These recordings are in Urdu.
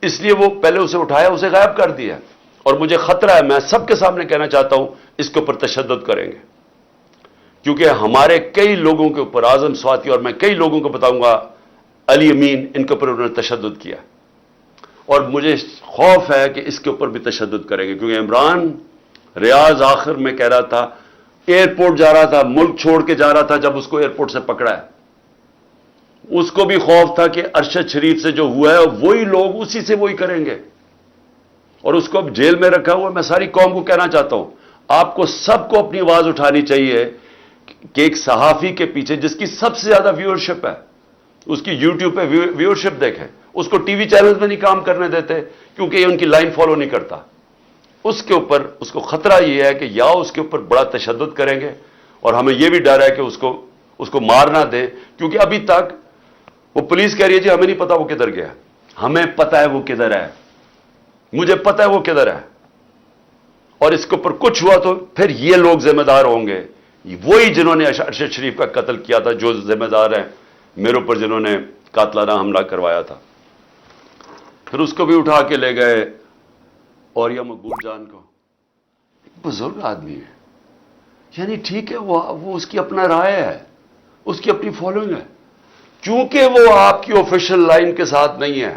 اس لیے وہ پہلے اسے اٹھایا، اسے غائب کر دیا، اور مجھے خطرہ ہے، میں سب کے سامنے کہنا چاہتا ہوں اس کے اوپر تشدد کریں گے، کیونکہ ہمارے کئی لوگوں کے اوپر، اعظم سواتی اور میں کئی لوگوں کو بتاؤں گا، علی امین، ان کے اوپر انہوں نے تشدد کیا، اور مجھے خوف ہے کہ اس کے اوپر بھی تشدد کریں گے، کیونکہ عمران ریاض آخر میں کہہ رہا تھا، ایئرپورٹ جا رہا تھا، ملک چھوڑ کے جا رہا تھا، جب اس کو ایئرپورٹ سے پکڑا ہے، اس کو بھی خوف تھا کہ ارشد شریف سے جو ہوا ہے وہی لوگ اسی سے وہی کریں گے، اور اس کو اب جیل میں رکھا ہوا۔ میں ساری قوم کو کہنا چاہتا ہوں، آپ کو سب کو اپنی آواز اٹھانی چاہیے کہ ایک صحافی کے پیچھے جس کی سب سے زیادہ ویورشپ ہے، اس کی یوٹیوب پہ ویورشپ دیکھیں، اس کو ٹی وی چینلز میں نہیں کام کرنے دیتے کیونکہ یہ ان کی لائن فالو نہیں کرتا، اس کے اوپر اس کو خطرہ یہ ہے کہ یا اس کے اوپر بڑا تشدد کریں گے، اور ہمیں یہ بھی ڈر ہے کہ اس کو مار نہ دیں، کیونکہ ابھی تک وہ پولیس کہہ رہی ہے جی ہمیں نہیں پتا وہ کدھر گیا، ہمیں پتا ہے وہ کدھر ہے، مجھے پتا ہے وہ کدھر ہے، اور اس کے اوپر کچھ ہوا تو پھر یہ لوگ ذمہ دار ہوں گے، وہی جنہوں نے ارشد شریف کا قتل کیا تھا، جو ذمہ دار ہیں میرے اوپر جنہوں نے قاتلانہ حملہ کروایا تھا، پھر اس کو بھی اٹھا کے لے گئے، اور یا مقبول جان کو، ایک بزرگ آدمی ہے، یعنی ٹھیک ہے وہ اس کی اپنا رائے ہے، اس کی اپنی فالوئنگ ہے، چونکہ وہ آپ کی آفیشل لائن کے ساتھ نہیں ہے،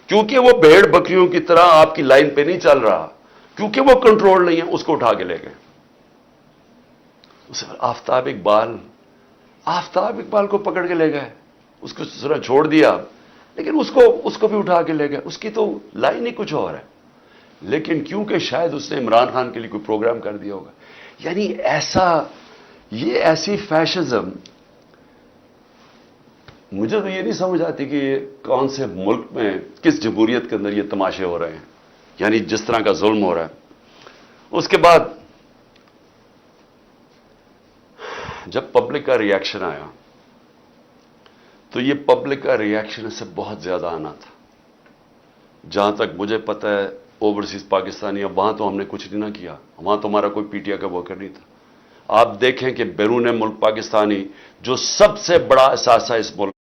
کیونکہ وہ بھیڑ بکریوں کی طرح آپ کی لائن پہ نہیں چل رہا، کیونکہ وہ کنٹرول نہیں ہے، اس کو اٹھا کے لے گئے۔ آفتاب اقبال کو پکڑ کے لے گئے، اس کو ذرا چھوڑ دیا، لیکن اس کو بھی اٹھا کے لے گئے، اس کی تو لائن ہی کچھ اور ہے، لیکن کیونکہ شاید اس نے عمران خان کے لیے کوئی پروگرام کر دیا ہوگا، یعنی یہ ایسی فیشزم، مجھے تو یہ نہیں سمجھ آتی کہ یہ کون سے ملک میں، کس جمہوریت کے اندر یہ تماشے ہو رہے ہیں، یعنی جس طرح کا ظلم ہو رہا ہے۔ اس کے بعد جب پبلک کا ری ایکشن آیا تو یہ پبلک کا ری ایکشن سے بہت زیادہ آنا تھا، جہاں تک مجھے پتا ہے اوورسیز پاکستانی، اب وہاں تو ہم نے کچھ نہیں نہ کیا، وہاں تو ہمارا کوئی پی ٹی آئی کا ورکر نہیں تھا۔ آپ دیکھیں کہ بیرون ملک پاکستانی جو سب سے بڑا اثاثہ اس ملک